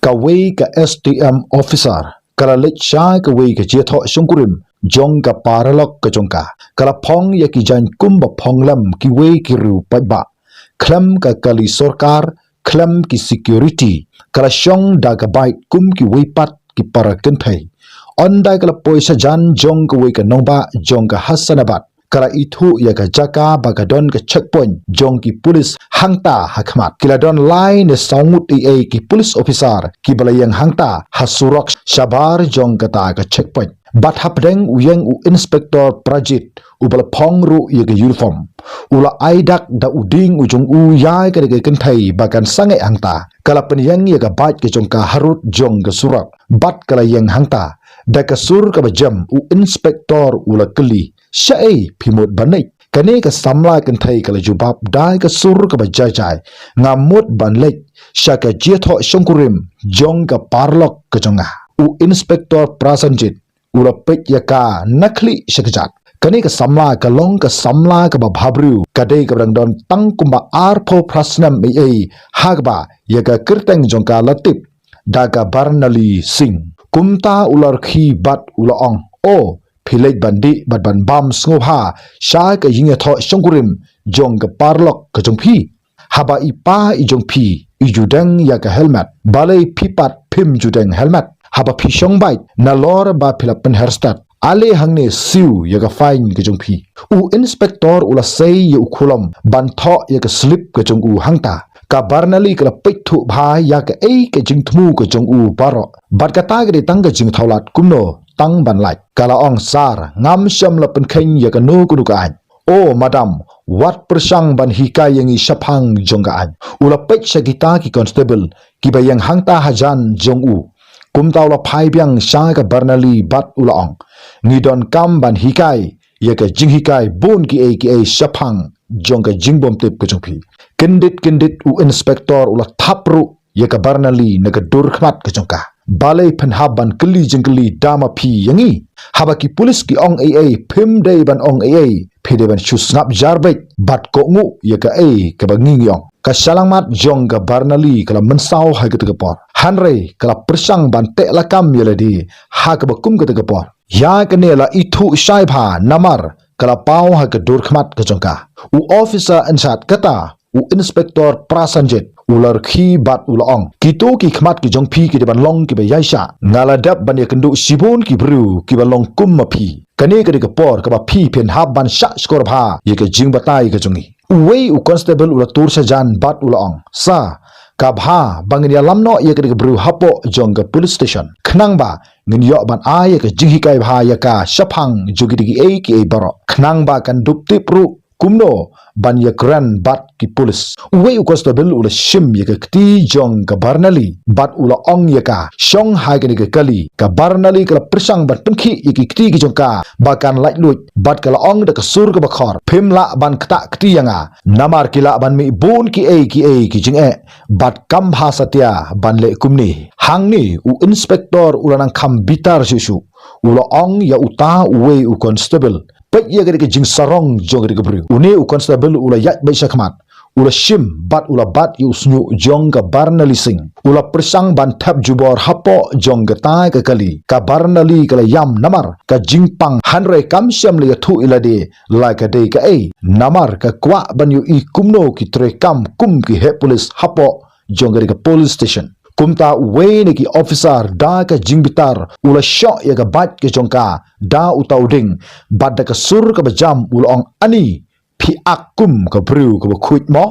ka wei ka STM officer kala lech sha ka wei ka jetho shungkurim jong ka paralok ka jongka kala phong ya ki jan kumba phonglam ki wei ki ru pajba klam ka kali sorkar klam ki security kala shong da ka bait kum ki wei pat ki parakin thai ondai kala poisa jan jong ka wei ka nongba jong ka Hassanabad kala itu ya ka jaka bagadon ka checkpoint jong ki police hangta hakmat kila don line saungut ki police officer ki balayang hangta hasurok shabar jong kata ka checkpoint bat hapdeng uyang u inspector Prajit ubala phongru ya ka uniform ula aidak da uding ujung u yai ka de kenthai bakan sangai hangta kala penyang ya ka bat ke jong ka harut jong ka surak bat kala yang hangta da ka sur ka bajam u inspector ula keli syai pimut banai kane ka samla kan thai kala jubab dai ka sur ka bajai ngamut banlek syaka jetho shongkurim jong ka parlok ka jonga u inspector Prasanjit ula pek yaka nakli syakjat kane ka samla ka long ka samla ka babhabru kadai ka don tang kumba arpho prasnam hagba yaka kirteng jong ka latip daga Barnali Singh kumta ular khi bat ulaong o pilek bandi bat ban bam sngoha sha ka yinga tho shongkurim jong ka parlok ka jongphi haba ipa i jongphi i judang ya ka helmet balai pipat phim judang helmet haba phi shongbai na lor ba philapen hairstart ale hangne siu ya ka fine ka jongphi u inspector ula sei yu khulom ban tho ya ka slip ka jong u hangta ka Barnali kala pethu bha ya ka ka jingthmu ka jong u baro bat ka ta ga tang ka jing tholat kumno tang ban lai kala ong sar ngam syam la pen kheng ya ka no ku ka an o madam wat persang ban hikai yang i shapang jong ka an ula pet sagita ki constable ki bayang hangta hajan jong u kum taw la phai byang sha ka Barnali bat ula ong ngidon kam ban hikai ya ka jing hikai bon ki a shapang jong ka jingbom tip ka jong phi kendit u inspector ula thapru ya ka Barnali na ka dur khmat ka jong ka balai penhaban keli jengkeli dama pi yangi habaki polis ki ong phim dei ban ong phide ban chus ngap jarbek bat ko ngu ya ka ka bangi yong ka salangmat jong ka Barnali kala mensau ha ka por hanre kala persang ban te lakam yeladi ha ka bakum ka por ya ka ne la ithu shai bha namar kala pau ha ka dur khmat ka jong ka u officer ansat kata u inspector Prasanjit ular khi bat ulaong kito ki khmat ki jong phi ki ban long ki ba yaisha ngaladap ban yakendu sibun ki bru ki ban long kum ma phi kane ka de ka por ka ba phi pen hab ban sha skor bha ye ka jing batai ka jongi uwei u constable ula tur sa jan bat ulaong sa ka bha bangin ya lamno ye ka de bru hapo jong ka police station khnang ba ngin yo ban a ye ka jing hi kai bha ya ka shaphang jogi de ki baro khnang ba kan dup tip ru kumno ban ya grand bat ki polis uwe u constable ula shim ya ka kti jong ka Barnali bat ula ong ya ka shong hai ka ni ka kali ka Barnali kala persang ban penkhi ya ki kti ki jong ka bakan lait lut bat kala ong da ka sur ka bakhor phim la ban kta kti yanga namar kila ban mi bon ki ki jing bat kam bha satya ban le kumni hangni u inspector ula nang kham bitar susu ula ong ya uta uwe u constable pek ya gade ke jing sarong jong gade ke bru une u constable ula yat bai sakmat ula shim bat ula bat yu snyu jong ka Barnali Singh ula persang ban thap jubor hapo jong ka tai ka kali ka Barnali kala yam namar ka jingpang hanre kam syam le thu ilade la ka de ka namar ka kwa ban yu I kumno ki tre kam kum ki he police hapo jong gade ka police station kumta we ne ki officer da ka jingbitar ula shot ya ka bat ke jongka da utauding bad da ka sur ka bajam ulong ani phi akum ka bru ka khut mo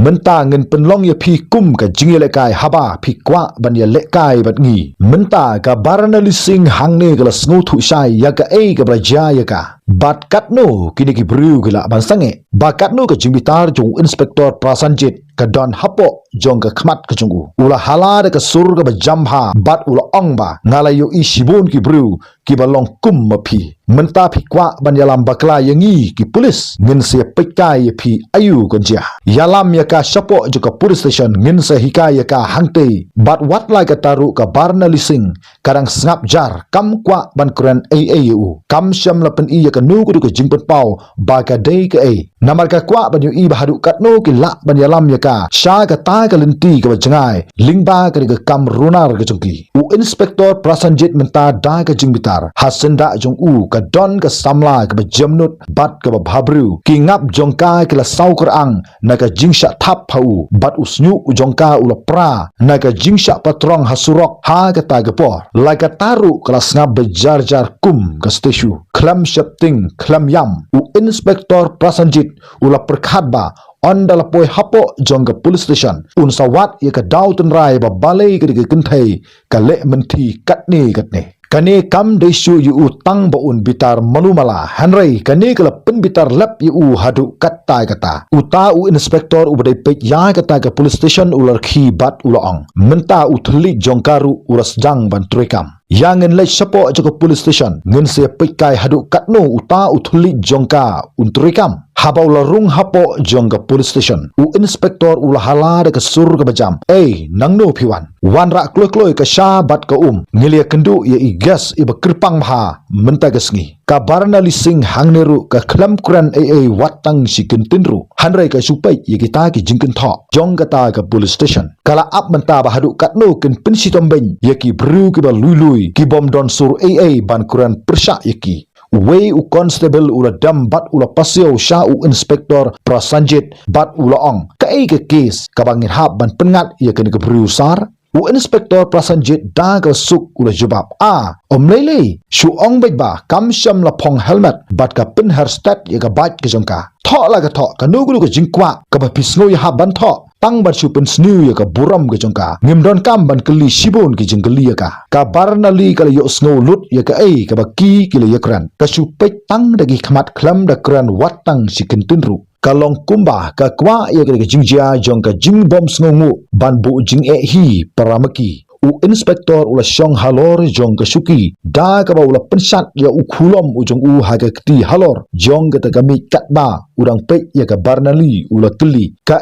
menta ngin penlong ya phi kum ka jingile kai haba phi kwa ban ya le kai bat ngi menta ka Barnali Singh hangne ka sngu thu shai ya ka ka braja ya ka bat katno kini ki bru ka ban sange ba katno ka jingbitar jong inspector Prasanjit ka don hapo jong ka khmat ka chungu ula hala ka sur ka bajamha bat ula ong ba ngalayo I shibun ki bru ki balong kum ma phi menta phi kwa ban yalam bakla yangi ki police ngin se pekai phi ayu konja yalam ya ka sapo jo ka police station ngin se hikai ya ka hangte bat wat lai ka taru ka Barnali Singh karang snap jar kam kwa ban kren AAU kam syam la pen I ya ka nu ku ka jingpen pau ba ka dei ka namar ka kwa ban yu i ba hadu katno ki la ban yalam ya ka sha ka ta ka linti ka jangai lingba ka kam runar ka jongki u inspector Prasanjit menta da ka jingbitar hasenda jong u ka don ka samla ka jamnut bat ka bhabru ki ngap jongka ki la saukar ang na ka jingsha thap phau bat usnyu u jongka u la pra na ka jingsha patrong hasurok ha ka ta ka por la ka taru ka ngap bejar jar kum ka station klam shapting klam yam u inspector Prasanjit ula perkhat ba onda la poi hapo jongga police station un sawat ye ka dauten rai ba balai ka de kenthai ka le menti katne kane kam desu yu utang ba un bitar malumala hanrai kane kala pen bitar lap yu hadu katta kata uta u inspector u badai pek ya kata ka police station ular khi bat ulong menta uthli jongkaru uras jang ban trekam yang ngen lai sapo aja police station ngen se pek kai hadu katno uta uthli jongka untrekam habau larung hapo jongga police station u inspector ula hala de sur ka bajam nangno phiwan wanra kloi ka sha bat ka ngilia kendu ye igas iba kirpang maha menta gasngi ka barna lising hangneru ka khlam kuran watang sikin tinru hanrai ka supai ye kita ki jingkin tho jongga ta ka police station kala ap menta ba hadu katno ken pensi tombeng ye ki bru ki ba lui ki bom don sur ban kuran persha ye ki Wei u constable ula dam bat ula pasio sha u inspector Prasanjit bat ula ong ka case ka bangin hab ban pengat ia kena ke berusar u inspector Prasanjit da ka suk ula jawab om lele shu ong bai ba kam sham la phong helmet bat ka pen hairstyle ia ka bat ke jongka tho la ka tho ka nugu ka jingkwa ka ba pisngo ya hab ban tho tang bat shu pen snu ya ka buram ke jongka ngimdon kam ban keli shibon ke jingkeli ya ka barnali ka yo snow lut ya ka ka ba ki le yakran ka shu pek tang dagi khmat khlam da kran watang sikin tinru kalong kumba ka kwa ya ka jingjia jong ka jing bom sngongu ban bu jing hi paramaki u inspector ula shong halor jong ka shuki da ka ba ula pensat ya u khulom u jong u ha ka ti halor jong ka kami katba urang pe ya ka barnali ula tli ka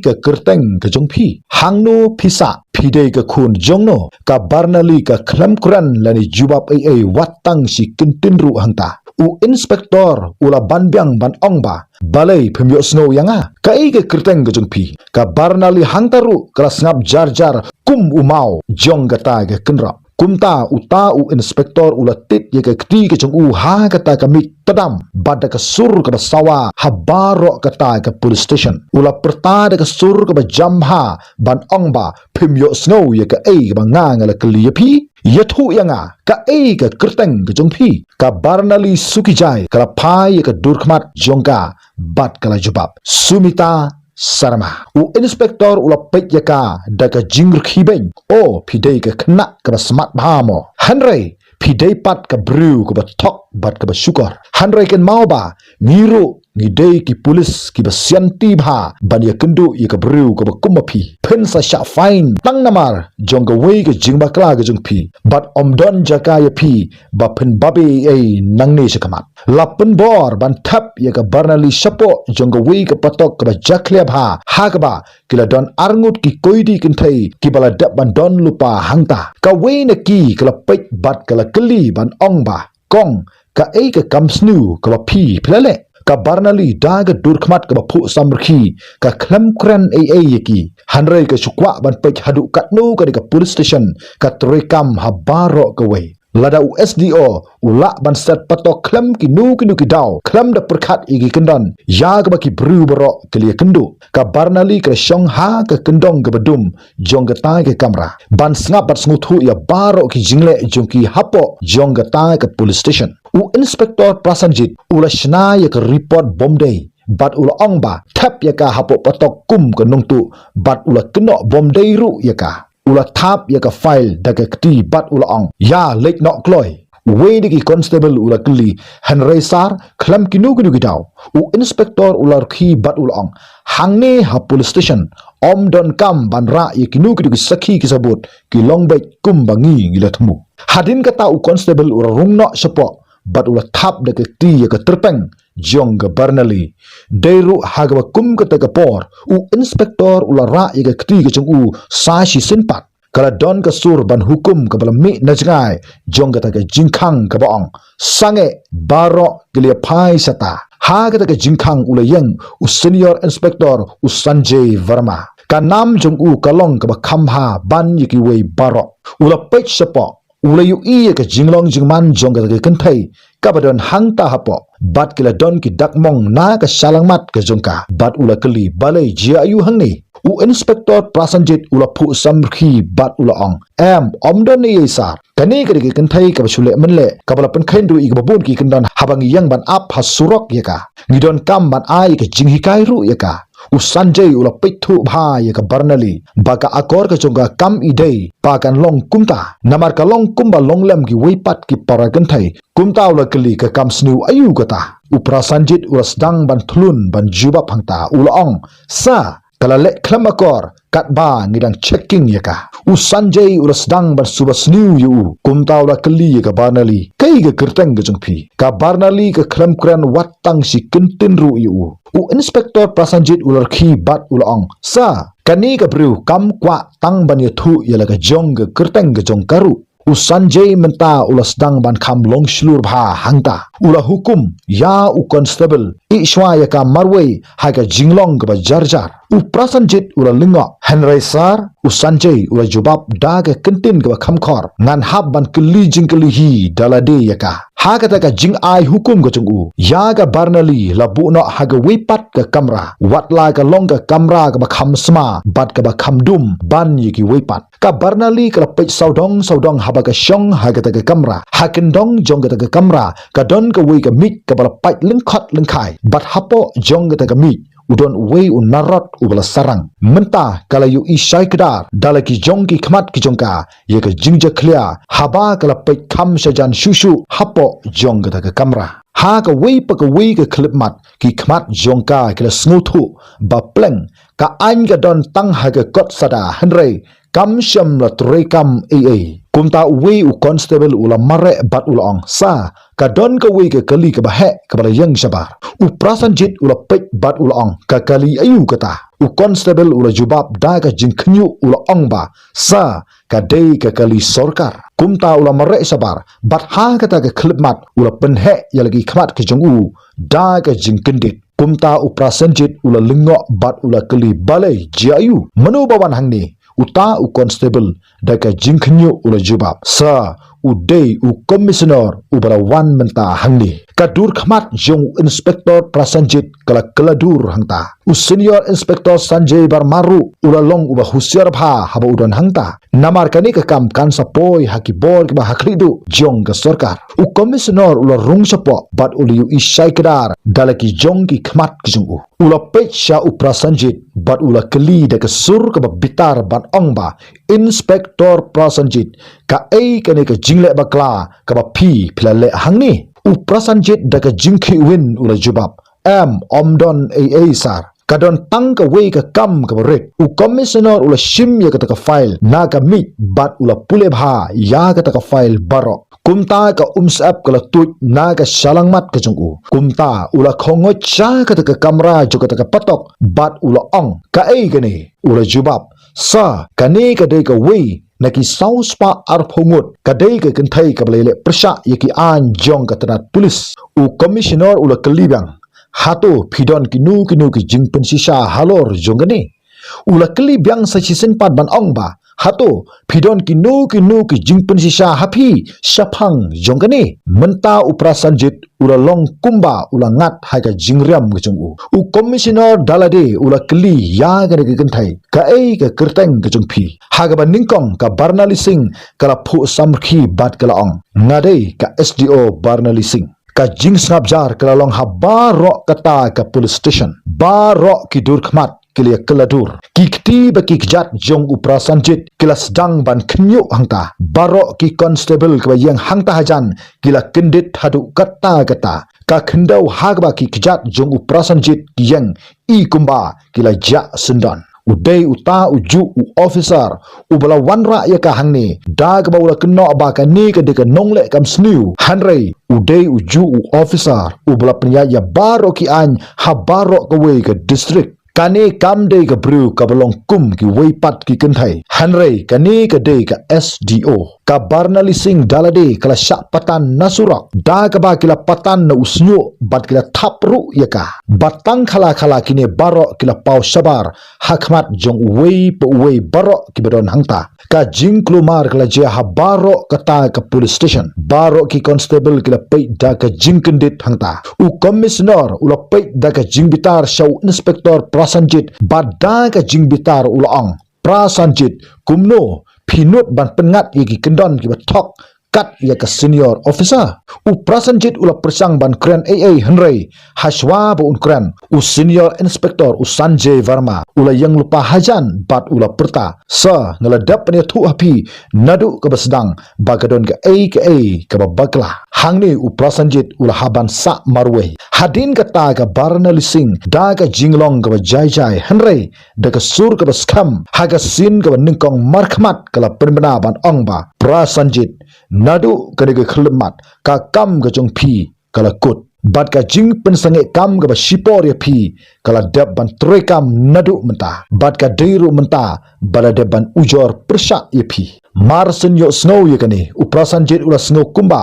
ka kerteng ka jong phi hangno phisa phidei ka khun jongno ka barnali ka khlam kuran lani jubab watang si kintinru hangta u inspector ula banbyang ban ongba balai phemyo snow yanga ka ka kerteng ka jong phi ka barnali hangtaru klas ngap jar jar kum umau jong gata ga kenra kumta uta u inspector ula tit ye ka kti ke jong u ha kata kami tadam bada ka sur ka sawa habaro kata ka police station ula perta da ka sur ka jamha ban ongba phimyo snow ye ka ba nga ngala kli phi yathu yanga ka ka kerteng ka jong phi ka barnali sukijai kala phai ka durkhmat jongka bat kala jubab Sumita Sarma u inspector ula pejaka daga jingr khibeng phidei ka khna ka smart bhamo hanrei phidei pat ka brew ka thok bat ka sugar hanrei ken mau ba ngiru ngidei ki police ki basianti bha bania kendu ye ka brew ka kumapi pen sa sha fine tang namar jong ka wei ka jingba kla ka jong phi but omdon jaka ye phi ba pen babe nangne se kamat lapen bor ban thap ye ka barnali sapo jong ka wei ka patok ka jakhle bha ha ka ba kila don arngut ki koidi kinthai ki bala dap ban don lupa hangta ka wei na ki kala pek bat kala kli ban ong ba kong ka ka kamsnu ka phi phlale ka barnali daga durkhmat ka phu samrkhi ka khlam kran yeki hanrei ka sukwa ban pek hadu katno ka ka police station ka trekam habaro ka wei lada USDO ula ban set patok khlam ki nu ki daw khlam da perkhat igi kendon ya ka ki bru baro kli kendu ka barnali ka shong ha ka kendong ka badum jong ka ta ka kamera ban snap bat smuthu ya baro ki jingle jong ki hapo jong ka ta ka police station u inspector Prasanjit ula shna ya ka report bomday bat ula ongba tap ya ka hapo patok kum ka nungtu bat ula keno bomday ru ya ka ula tap ya ka file daga kti bat ula ong ya lek nok kloy we digi constable ula kli hanrei sar khlam kinu daw u inspector ula khi bat ula ong hangne ha police station om don kam banra ye kinu sakhi ki sabut ki longbek kum bangi ngila thumu hadin kata u constable ula rungno sapo bat ula tap daga kti ya ka terpeng jong ga barnali deiru hagwa kum ka por u inspector ula ra ye ka kti ka chung u sa shi sinpat kala don ka sur ban hukum ka bala mi na jangai jong kata ka jingkhang ka baong sange baro kelia phai sata ha kata ka jingkhang ula yang u senior inspector u Sanjay Verma ka nam jong u kalong ka ba khamha ban yiki wei baro ula pech sapo ula yu i ka jinglong jingman jong ka kenthai ka badon hangta hapo bat kila don ki dakmong na ka salangmat ka jongka bat ula keli balai jia ayu hangni u inspector Prasanjit ula phu samkhi bat ula ong omdon ni sar kani ka ki kenthai ka basule menle ka bala pen khain ru i ka babun ki kendon habang yang ban ap hasurok yaka ngidon kam ban ai ka jinghikai ru yaka u Sanjay ula pithu bhai ka barnali baka akor ka chonga kam idei pakan long kumta namar ka long kumba longlem ki weipat ki paragan thai kumta ula keli ka kam snu ayu kata u Prasanjit ula sedang ban thlun ban juba phangta ula ong sa kala le klamakor kat ba ngidang checking yaka u Sanjay ula sedang ban suba snu yu kumta ula keli ka barnali kai ka kerteng ka jongpi ka barnali ka klam kran watang si kentin ru yu u inspector Prasanjit ular khi bat ulong sa kani ka bru kam kwa tang ban yathu yalaga jong ka kerteng ka jong karu u Sanjay menta ula sedang ban kham long shlur bha hangta ula hukum ya u constable i shwa ya ka marwei ha ka jinglong ka ba jarjar u Prasanjit ula lingo Henry Sar u Sanjay ula jubab da ka kentin ka ba khamkhor ngan hab ban keli jingkeli hi dalade ya ka ha ka ta ka jing ai hukum ka chungu ya ka barnali labu no ha ka wipat ka kamra watla ka long ka kamra ka ba kham sma bat ka ba kham dum ban yi ki wipat ka barnali ka pech saudong haba ka shong ha ka ta ka kamra ha kendong jong ka ta ka kamra ka don ka wi ka mit ka bala pach lengkhot lengkhai bat hapo jong ka ta ka mit udon wei unarot ubala sarang menta kala yu isai kedar dalaki jong ki khmat ki jongka ye ka jingja khlia haba kala pech kham sajan shushu hapo jong ka ta ka kamra ha ka wei pa ka wei ka klip mat ki khmat jongka kala snuthu ba pleng ka an ka don tang ha ka kot sada henry kam sham la trekam kumta wei u constable ula mare bat ula ong sa ka don ka wei ka kali ka bahe ka bala yang sabar u Prasanjit ula pech bat ula ong ka kali ayu kata u constable ula jubab da ka jingkhnyu ula ong ba sa ka dei ka kali sorkar kumta ula mare sabar bat ha kata ka klipmat ula penhe ya lagi khmat ki jong u da ka jingkendit kumta u Prasanjit ula lingo bat ula kali balai jiayu manu bawan hangni uta u constable daka jingkhnyu ula jubab sa u dei u commissioner u bara wan menta hangni kadur khmat jong inspector Prasanjit kala kaladur hangta u senior inspector Sanjay Barmaru ula long uba husiar bha haba udon hangta namar kani ka kam kan sapoi haki bor ki ba haklidu jong ka sarkar u commissioner ula rung sapo bat uli u isai kedar dalaki jong ki khmat ki jong ula pecha u Prasanjit bat ula keli daka sur ka bitar ban ong ba inspector Prasanjit ka ei kani ka jingle bakla ka ba phi philale hangni u Prasanjit daka jingkhi win ula jubab omdon sar kadon tang ka wei ka kam ka ret u commissioner ula shim ya ka ta file na ka mit bat ula pule bha ya ka ta file baro kumta ka umsap kala tut na ka salangmat ka jong kumta ula khongo cha ka ta kamra jo ka ta patok bat ula ong ka ei gani ula jubab sa kani ka de ka wei naki sauspa arphongut kadai ka kenthai ka blele prasha yaki an jong ka tanat pulis u commissioner ula kalibang hato phidon kinu ki jingpen sisa halor jongani ula kalibang sa sisen pat ban ong ba hato phidon kinu ki jingpen sisa hapi saphang jongani menta u Prasanjit ula long kumba ula ngat haga jingram gejong u commissioner dalade ula kli ya ga ke kenthai ka ei ka kerteng gejong phi haga ban ningkong ka Barnali Singh kala phu samkhi bat kala ong ngade ka SDO Barnali Singh ka jing snapjar kala long ha baro kata ka police station baro ki dur khmat kilia keladur kikti ba kikjat jong u Prasanjit kila sedang ban khnyu hangta baro ki constable ka yang hangta hajan kila kendit hadu kata ka khendau hagba kikjat jong u Prasanjit yang i kumba kila ja sendon udai uta uju u officer u bala wanra ya ka hangni dag ba ula kno ba ka ni ka de ka nongle kam sniu hanrei udai uju u officer u bala pnya ya baro ki an ha baro ka we ka district kani kam de ka bru ka belong kum ki weipat ki kenthai hanrei kani ka de ka SDO ka Barnali Singh dalade kala syak patan nasurak da ka ba kila patan na usnyo bat kila thapru yaka batang khala kini barok kila pau sabar hakmat jong wei po wei barok ki bedon hangta ka jingklumar kala je ha barok kata ka police station barok ki constable kila pei da ka jingkendit hangta u commissioner ula pei da ka jingbitar shaw inspector Prasanjit bada ka jingbitar ulaang Prasanjit kumno pinut ban pengat yaki kendon ki batok kat ya ka senior officer u Prasanjit ula persang ban kren AA Henry haswa bu kren u senior inspector u Sanjay Verma ula yang lupa hajan bat ula perta sa ngeladap ne thu api nadu ka basdang bagadon ka ka babakla hangni u Prasanjit ula haban sa marwe hadin kata ka Barnali Singh da ka jinglong ka jai Henry da ka sur ka baskam haga sin ka ningkong markhmat kala permena ban ongba Prasanjit nadu kadega khlemat ka kam ga jong phi kala kut bat ka jing pensange kam ga shipor ya phi kala deb ban tre kam nadu menta bat ka deiru menta bala deb ban ujor persha ya phi marsen yo snow ya kani u Prasanjit ula snow kumba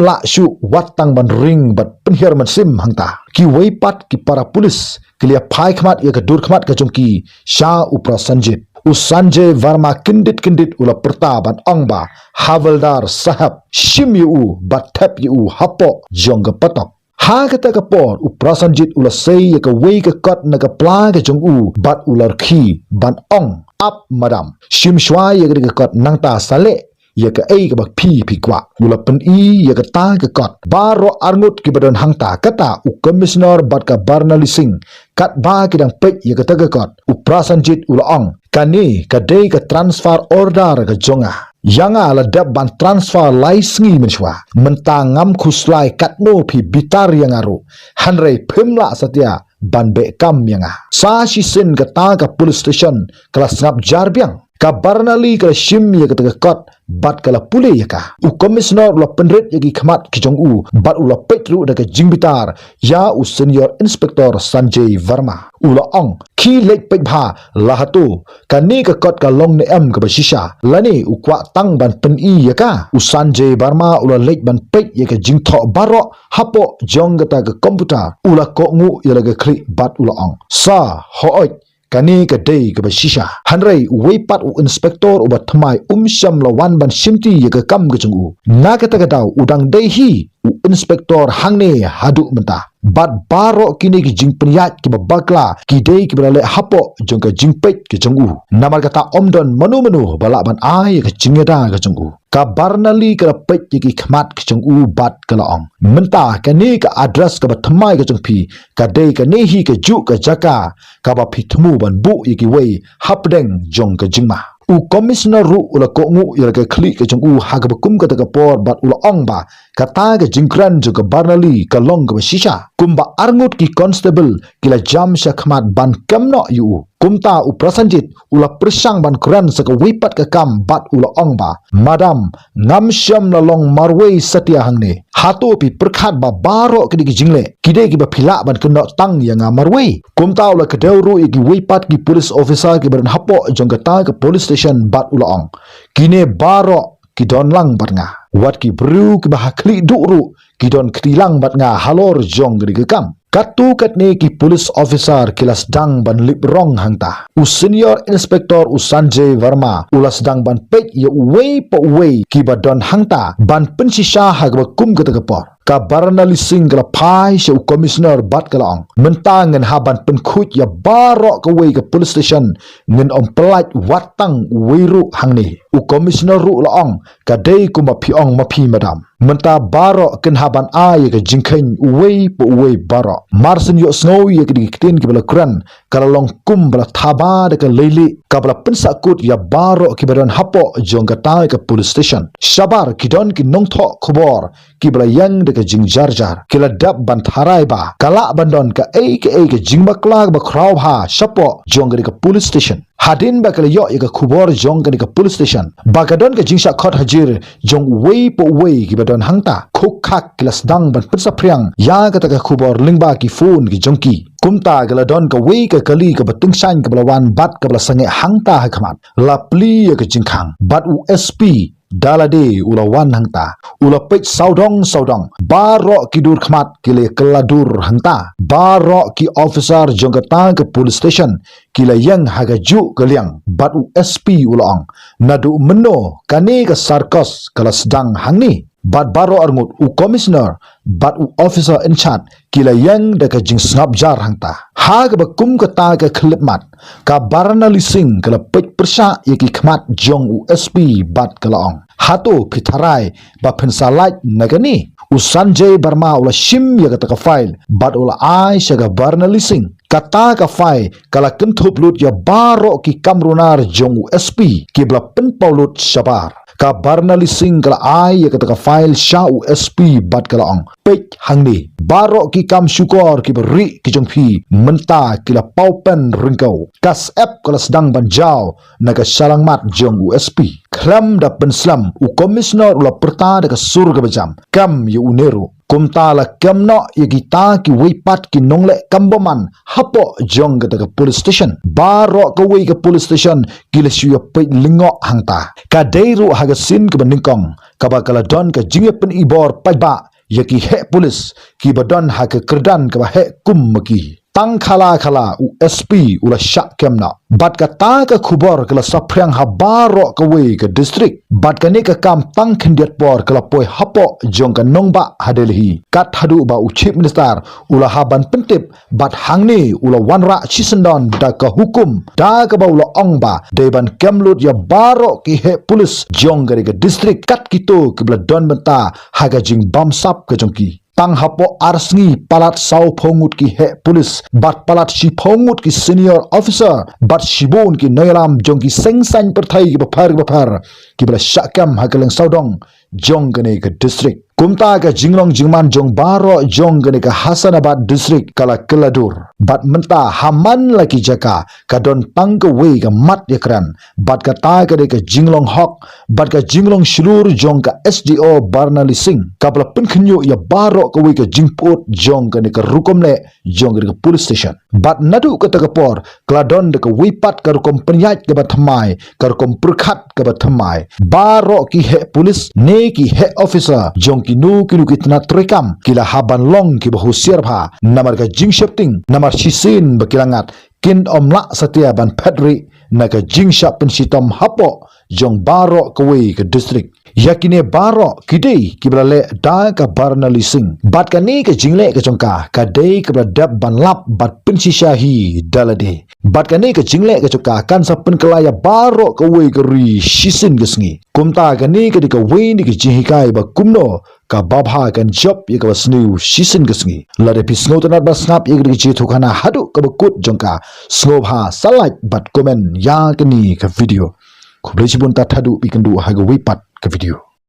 la shu watang ban ring bat penhir man sim hangta ki weipat ki para pulis kilia phai khmat ya ka dur khmat ka jong ki sha u Prasanjit u Sanjay Verma kindit ula pertaban angba Havaldar sahab shim yu bat thap yu hapo jong patok ha kata ka por u Prasanjit ula sei ka wei ka kat na ka pla ka jong u bat ular khi ban ong up madam shim shwa ya ka kat nang ta sale ya ka ka bak phi kwa ula pen ya ka ta ka kat baro arngut ki badan hangta kata u commissioner bat ka Barnali Singh kat ba ki dang pek ya ka ta ka kat u Prasanjit ula ong kani ka dei ka transfer order ka jonga yanga ala dab ban transfer lai sngi menshwa mentangam khuslai katno phi bitar yang aru hanrei phimla satya ban be kam yanga sa shi sin ka ta ka police station kala snap jarbyang ka Barnali ka shim ya ka kat bat kala pule ya ka u commissioner ula penret ya ki khmat ki jong u bat ula petru da ka jingbitar ya u senior inspector Sanjay Verma ula ong ki lek pek bha lahatu kani ka kat ka long ne am ka basisha lani u kwa tang ban pen ya ka u Sanjay Verma ula lek ban pek ya ka jingtho baro hapo jong ta ka komputer ula ko ngu ya la ka klik bat ula ong sa hooj kani ka dei ka basisha hanrei weipat u inspector u batmai sham lawan ban simti ya ka kam ka chungu na ka ta ka daw udang dei hi u inspector hangne hadu menta bat baro kini ki jing priat ki babakla ki dei ki berale hapo jong ka jing pet ki chungu namar kata omdon manu balak ban ai ka jingeda ka chungu ka Barnali ka pet ki khmat ki chungu bat ka laong menta kani ka address ka batmai ka chungpi ka dei ka ne hi ka ju ka jaka ka ba phithmu ban bu ki wei hapdeng jong ka jingma u commissioner ru ula ko ngu ya ka khli ka jong u ha ka kum ka ta ka por bat ula ong ba ka ta ka jingkran jo ka Barnali ka long ka shisha kumba arngut ki constable kila jam sha khmat ban kamno yu kumta u Prasanjit ula persang ban kran sa ka wipat ka kam bat ula ong ba madam ngam syam la long marwei satya hangne hato pi perkhat ba baro ki jingle kide ki ba phila ban kno tang yang marwei kumta ula ka deuru ki wipat ki police officer ki ban hapo jong ka ta ka police station bat ula ong kine baro ki don lang bat nga wat ki bru ki ba khli duru ki don krilang bat nga halor jong ri ka kam katu katne ki police officer kilas dang ban lip rong hangta u senior inspector u Sanjay Verma ulas dang ban pek ya wei po wei ki ba don hangta ban pensisha ha ba kum ka ta por ka Barnali Singh kala phai se u commissioner bat kala ong mentang ngan haban pen khut ya baro ka wei ka police station ngan om pelaj watang wiru hangni u commissioner ru la ong ka dei ku ma phi ong ma phi madam menta baro ken haban ai ka jingkhen wei po wei baro marsen yo snow ye ki tin ki bala kran kala long kum bala thaba de ka leili ka bala pensa kut ya baro ki badan hapo jong ka tai ka police station shabar ki don ki nong tho khobor ki bala yang de ka jing jar kila dab ban tharai ba kala bandon ka jing bakla ba khrau ha shapo jong ka police station hadin ba kala yo ka khubor jong ka ka police station bagadon ka jingsa khot hajir jong wei po wei ki badon hangta khuk khak kilas dang ban putsa priang ya ka ta ka khubor lingba ki phone ki jongki kumta galadon ka wei ka kali ka batung san ka balawan bat ka bala sange hangta ha khamat lapli ka jingkhang bat USP dalade ula wan hangta ula pech saudong baro ki dur khmat kile keladur hangta baro ki officer jongkata ke police station kila yang haga ju kaliang bat USP ula ong nadu meno kane ka sarkos kala sedang hangni bat baro arngut commissioner bat officer in charge kila yang da ka jing snap jar hangta ha ka bakum ka ta ka klip mat ka barana lising kala pech persha yaki khmat jong USP bat kala ong hato pitharai ba pensalait nagani usanjay barma ula shim ya ka file bat ula ai shaga barna lising kata ka file kala kentup lut ya baro ki kamrunar jong USP ki bla pen paulut shabar ka barna lising kala ai ya ka file sha USP bat kala ong pek hangni baro ki kam syukor ki beri ki jongpi menta kila paupen ringkau kas app kala sedang banjau naga salang mat jong USP klam da penslam commissioner ula perta da surga bejam kam yu unero kumta la kamno yagita ki weipat ki nongle kamboman hapo jong ka police station baro ka wei ka police station kila syu pe lingo hangta ka deiru hagasin ka beningkong ka bakala don ka jingye pen ibor paiba yaki he police ki badon ha ka kerdan ka he kum maki tang khala USP ula syak kemna bat ka ta ka khubor kala saphriang ha baro ka wei ka district bat ka ne ka kam tang khendiat por kala poi hapo jong ka nongba hadelhi kat hadu ba chief minister ula haban pentip bat hangni ula wanra chisendon da ka hukum da ka ba ula ongba deban kemlut ya baro ki he police jong ka district kat kito kibla don benta haga jing bam sap ka jongki tang hapo arsngi palat sau phongut ki he police bat palat shi phongut ki senior officer bat shibun ki noyalam jong ki sengsan perthai ki bapar ki bala syakam hakaleng saudong jong gane ka district kumta ka jinglong jingman jong baro jong gane ka Hasanabad district kala keladur bat menta haman laki jaka ka don tang ka wei ka mat yakran bat ka ta ka de ka jinglong hok bat ka jinglong shulur jong ka SDO Barnali Singh ka bala penkhnyo ya baro ka wei ka jingpot jong gane ka rukomle jong gane ka police station bat nadu ka takapor kladon de ka wei pat ka rukom penyat ka bathamai ka rukom perkhat ka bathamai baro ki he police ne ki he officer jong kinu kitna trekam kila haban long ki bahusiar bha namar ka jing shapting namar shisin bakilangat kin omla satia ban padri naga jing shap pensitom hapo jong baro kawe ke district yakine baro kidei kiblale da ka Barnali Singh bat ka ni ka jingle ka chongka ka dei ka dab ban lap bat pensi shahi dalade bat ka ni ka jingle ka chongka kan sa pen kelaya baro kawe ke ri shisin gesngi kumta ka ni ka dika we ni ka jihikai ba kumno ka babha kan job ye ka snu shisin gesngi lade pisngo tanat basngap ye ka ji thukana hadu ka bakut jongka snobha salat bat komen ya ka ni ka video kublai sibun ta thadu pikendu haga wipat ke video